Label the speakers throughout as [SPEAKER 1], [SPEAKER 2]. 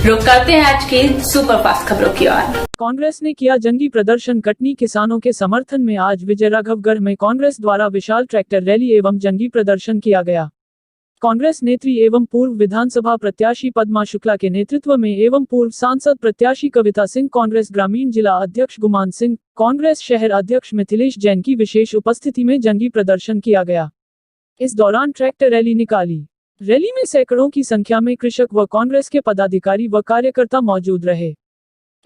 [SPEAKER 1] रुक करते हैं आज की सुपरफास्ट खबरों की ओर।
[SPEAKER 2] कांग्रेस ने किया जंगी प्रदर्शन। कटनी किसानों के समर्थन में आज विजयराघवगढ़ में कांग्रेस द्वारा विशाल ट्रैक्टर रैली एवं जंगी प्रदर्शन किया गया। कांग्रेस नेत्री एवं पूर्व विधानसभा प्रत्याशी पद्मा शुक्ला के नेतृत्व में एवं पूर्व सांसद प्रत्याशी कविता सिंह, कांग्रेस ग्रामीण जिला अध्यक्ष गुमान सिंह, कांग्रेस शहर अध्यक्ष मिथिलेश जैन की विशेष उपस्थिति में जंगी प्रदर्शन किया गया। इस दौरान ट्रैक्टर रैली निकाली। रैली में सैकड़ों की संख्या में कृषक व कांग्रेस के पदाधिकारी व कार्यकर्ता मौजूद रहे।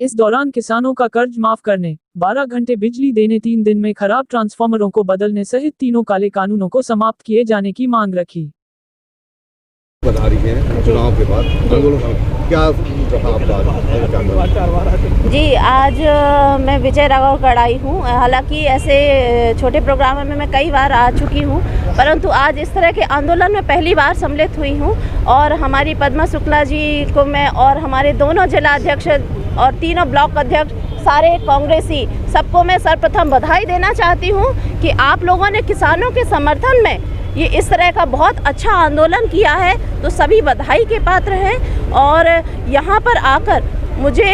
[SPEAKER 2] इस दौरान किसानों का कर्ज माफ करने, 12 घंटे बिजली देने, 3 दिन में खराब ट्रांसफार्मरों को बदलने सहित तीनों काले कानूनों को समाप्त किए जाने की मांग रखी।
[SPEAKER 3] बता रही हैं चुनाव के बाद क्या
[SPEAKER 4] जी, आज मैं विजयराघवगढ़ आई हूँ। हालांकि ऐसे छोटे प्रोग्राम में मैं कई बार आ चुकी हूँ, परंतु आज इस तरह के आंदोलन में पहली बार सम्मिलित हुई हूँ। और हमारी पद्मा शुक्ला जी को मैं और हमारे दोनों जिला अध्यक्ष और तीनों ब्लॉक अध्यक्ष, सारे कांग्रेसी, सबको मैं सर्वप्रथम बधाई देना चाहती हूँ कि आप लोगों ने किसानों के समर्थन में ये इस तरह का बहुत अच्छा आंदोलन किया है, तो सभी बधाई के पात्र हैं। और यहाँ पर आकर मुझे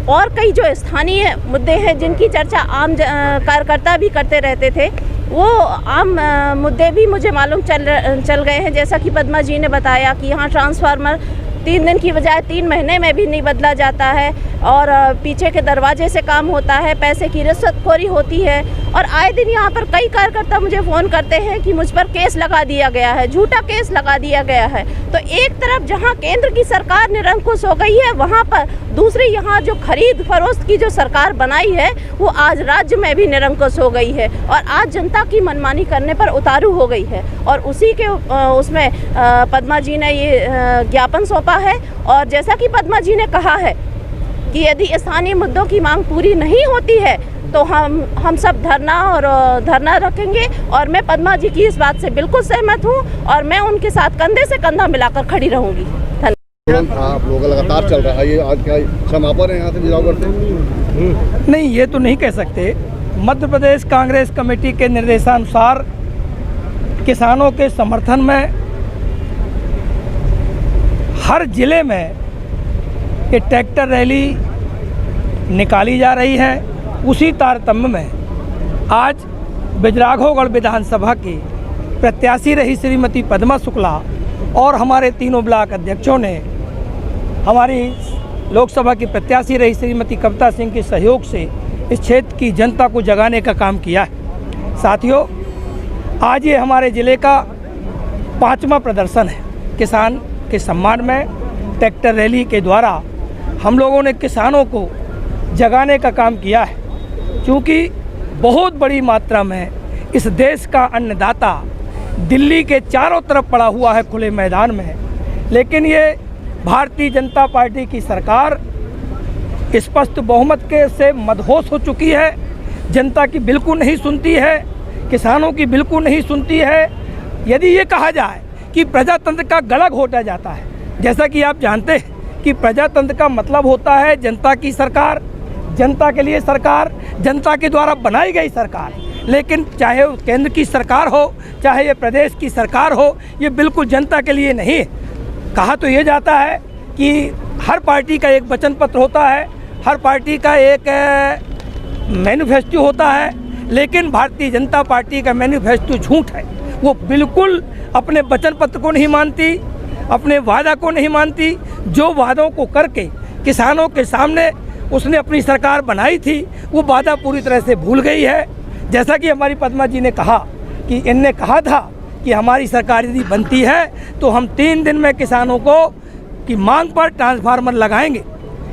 [SPEAKER 4] और कई जो स्थानीय मुद्दे हैं जिनकी चर्चा आम कार्यकर्ता भी करते रहते थे, वो आम मुद्दे भी मुझे मालूम चल गए हैं। जैसा कि पद्मा जी ने बताया कि यहाँ ट्रांसफार्मर 3 दिन की बजाय 3 महीने में भी नहीं बदला जाता है और पीछे के दरवाजे से काम होता है, पैसे की रिश्वतखोरी होती है। और आए दिन यहाँ पर कई कार्यकर्ता मुझे फ़ोन करते हैं कि मुझ पर केस लगा दिया गया है, झूठा केस लगा दिया गया है। तो एक तरफ जहाँ केंद्र की सरकार निरंकुश हो गई है, वहाँ पर दूसरी यहाँ जो खरीद फरोख्त की जो सरकार बनाई है, वो आज राज्य में भी निरंकुश हो गई है और आज जनता की मनमानी करने पर उतारू हो गई है। और उसी के उसमें पद्मा जी ने ये ज्ञापन सौंपा है। और जैसा कि पद्मा जी ने कहा है कि यदि स्थानीय मुद्दों की मांग पूरी नहीं होती है तो हम सब धरना रखेंगे। और मैं पद्मा जी की इस बात से बिल्कुल सहमत हूँ और मैं उनके साथ कंधे से कंधा मिलाकर खड़ी रहूँगी।
[SPEAKER 3] आप लोग लगातार चल रहा है, ये आज क्या समापन है यहाँ से विजयराघवगढ़ से?
[SPEAKER 5] नहीं, ये तो नहीं कह सकते। मध्य प्रदेश कांग्रेस कमेटी के निर्देशानुसार किसानों के समर्थन में हर जिले में ये ट्रैक्टर रैली निकाली जा रही है। उसी तारतम्य में आज विजयराघवगढ़ विधानसभा की प्रत्याशी रही श्रीमती पद्मा शुक्ला और हमारे तीनों ब्लॉक अध्यक्षों ने हमारी लोकसभा की प्रत्याशी रही श्रीमती कविता सिंह के सहयोग से इस क्षेत्र की जनता को जगाने का काम किया है। साथियों, आज ये हमारे ज़िले का 5वां प्रदर्शन है। किसान के सम्मान में ट्रैक्टर रैली के द्वारा हम लोगों ने किसानों को जगाने का काम किया है, क्योंकि बहुत बड़ी मात्रा में इस देश का अन्नदाता दिल्ली के चारों तरफ पड़ा हुआ है खुले मैदान में। लेकिन ये भारतीय जनता पार्टी की सरकार स्पष्ट बहुमत के से मदहोश हो चुकी है। जनता की बिल्कुल नहीं सुनती है, किसानों की बिल्कुल नहीं सुनती है। यदि ये कहा जाए कि प्रजातंत्र का गला घोटा जाता है, जैसा कि आप जानते हैं कि प्रजातंत्र का मतलब होता है जनता की सरकार, जनता के लिए सरकार, जनता के द्वारा बनाई गई सरकार। लेकिन चाहे वो केंद्र की सरकार हो, चाहे ये प्रदेश की सरकार हो, ये बिल्कुल जनता के लिए नहीं है। कहा तो ये जाता है कि हर पार्टी का एक वचन पत्र होता है, हर पार्टी का एक मैनिफेस्टो होता है, लेकिन भारतीय जनता पार्टी का मैनिफेस्टो झूठ है। वो बिल्कुल अपने वचन पत्र को नहीं मानती, अपने वादा को नहीं मानती। जो वादों को करके किसानों के सामने उसने अपनी सरकार बनाई थी, वो वादा पूरी तरह से भूल गई है। जैसा कि हमारी पद्मा जी ने कहा कि इनने कहा था कि हमारी सरकार यदि बनती है तो हम 3 दिन में किसानों को की मांग पर ट्रांसफार्मर लगाएंगे।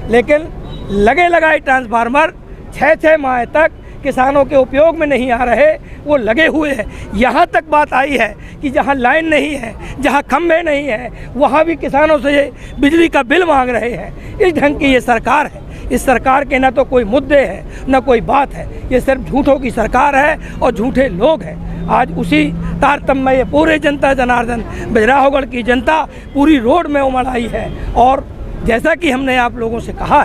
[SPEAKER 5] लेकिन लगे लगाए ट्रांसफार्मर 6-6 माह तक किसानों के उपयोग में नहीं आ रहे, वो लगे हुए हैं। यहाँ तक बात आई है कि जहाँ लाइन नहीं है, जहाँ खंभे नहीं हैं, वहाँ भी किसानों से बिजली का बिल मांग रहे हैं। इस ढंग की ये सरकार है। इस सरकार के ना तो कोई मुद्दे हैं, ना कोई बात है। ये सिर्फ झूठों की सरकार है और झूठे लोग हैं। आज उसी तारतम्य में ये पूरे जनता जनार्दन विजयराघवगढ़ की जनता पूरी रोड में उमड़ आई है। और जैसा कि हमने आप लोगों से कहा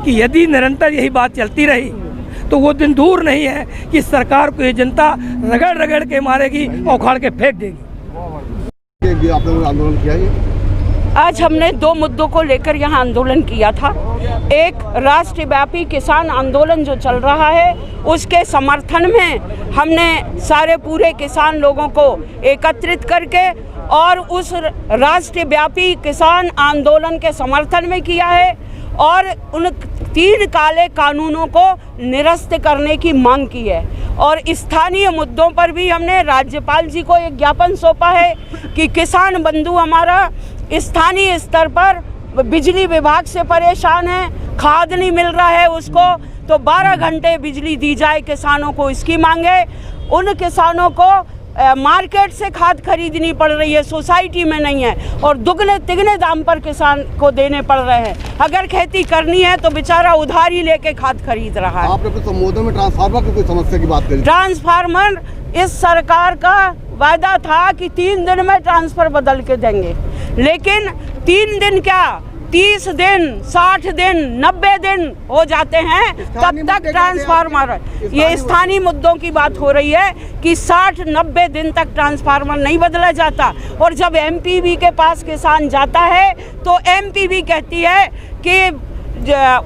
[SPEAKER 5] कि यदि निरंतर यही बात चलती रही तो वो दिन दूर नहीं है कि सरकार को ये जनता रगड़ रगड़ के मारेगी और उखाड़ के फेंक देगी।
[SPEAKER 3] आप लोगों ने आंदोलन किया है?
[SPEAKER 6] आज हमने दो मुद्दों को लेकर यहाँ आंदोलन किया था। एक राष्ट्रव्यापी किसान आंदोलन जो चल रहा है उसके समर्थन में हमने सारे पूरे किसान लोगों को एकत्रित करके और उस राष्ट्रव्यापी किसान आंदोलन के समर्थन में किया है और उन 3 काले कानूनों को निरस्त करने की मांग की है। और स्थानीय मुद्दों पर भी हमने राज्यपाल जी को एक ज्ञापन सौंपा है कि किसान बंधु हमारा स्थानीय स्तर पर बिजली विभाग से परेशान है, खाद नहीं मिल रहा है उसको, तो 12 घंटे बिजली दी जाए किसानों को, इसकी मांग है। उन किसानों को मार्केट से खाद खरीदनी पड़ रही है, सोसाइटी में नहीं है, और दुगने तिगने दाम पर किसान को देने पड़ रहे हैं। अगर खेती करनी है तो बेचारा उधार ही लेके खाद खरीद रहा है।
[SPEAKER 3] आपने अपने संबोधन में ट्रांसफार्मर की कोई समस्या की बात करी?
[SPEAKER 6] ट्रांसफार्मर इस सरकार का वादा था कि 3 दिन में ट्रांसफर बदल के देंगे, लेकिन 3 दिन क्या 30 दिन 60 दिन 90 दिन हो जाते हैं तब तक ट्रांसफार्मर, ये स्थानीय मुद्दों की बात हो रही है कि 60-90 दिन तक ट्रांसफार्मर नहीं बदला जाता। और जब एमपीवी के पास किसान जाता है तो एमपीवी कहती है कि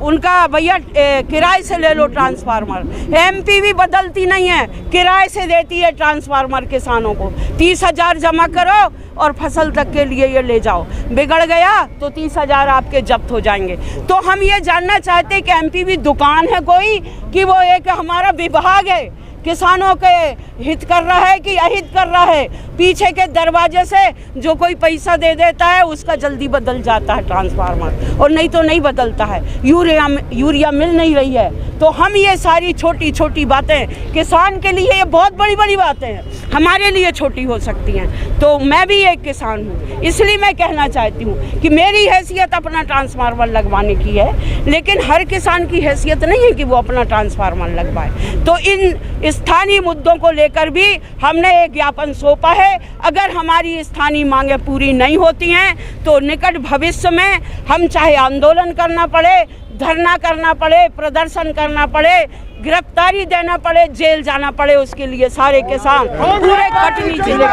[SPEAKER 6] उनका भैया किराए से ले लो ट्रांसफार्मर। एमपीवी बदलती नहीं है, किराए से देती है ट्रांसफार्मर किसानों को। 30,000 जमा करो और फसल तक के लिए ये ले जाओ, बिगड़ गया तो 30,000 आपके जब्त हो जाएंगे। तो हम ये जानना चाहते हैं कि एमपीवी दुकान है कोई कि वो एक हमारा विभाग है, किसानों के हित कर रहा है कि अहित कर रहा है। पीछे के दरवाजे से जो कोई पैसा दे देता है उसका जल्दी बदल जाता है ट्रांसफार्मर, और नहीं तो नहीं बदलता है। यूरिया मिल नहीं रही है। तो हम ये सारी छोटी छोटी बातें किसान के लिए ये बहुत बड़ी बड़ी बातें हैं, हमारे लिए छोटी हो सकती हैं। तो मैं भी एक किसान हूँ, इसलिए मैं कहना चाहती हूँ कि मेरी हैसियत अपना ट्रांसफार्मर लगवाने की है, लेकिन हर किसान की हैसियत नहीं है कि वो अपना ट्रांसफार्मर लगवाए। तो इन स्थानीय मुद्दों को लेकर भी हमने एक ज्ञापन सौंपा है। अगर हमारी स्थानीय मांगें पूरी नहीं होती हैं तो निकट भविष्य में हम चाहे आंदोलन करना पड़े, धरना करना पड़े, प्रदर्शन करना पड़े, गिरफ्तारी देना पड़े, जेल जाना पड़े, उसके लिए सारे किसान पूरे कटनी जिले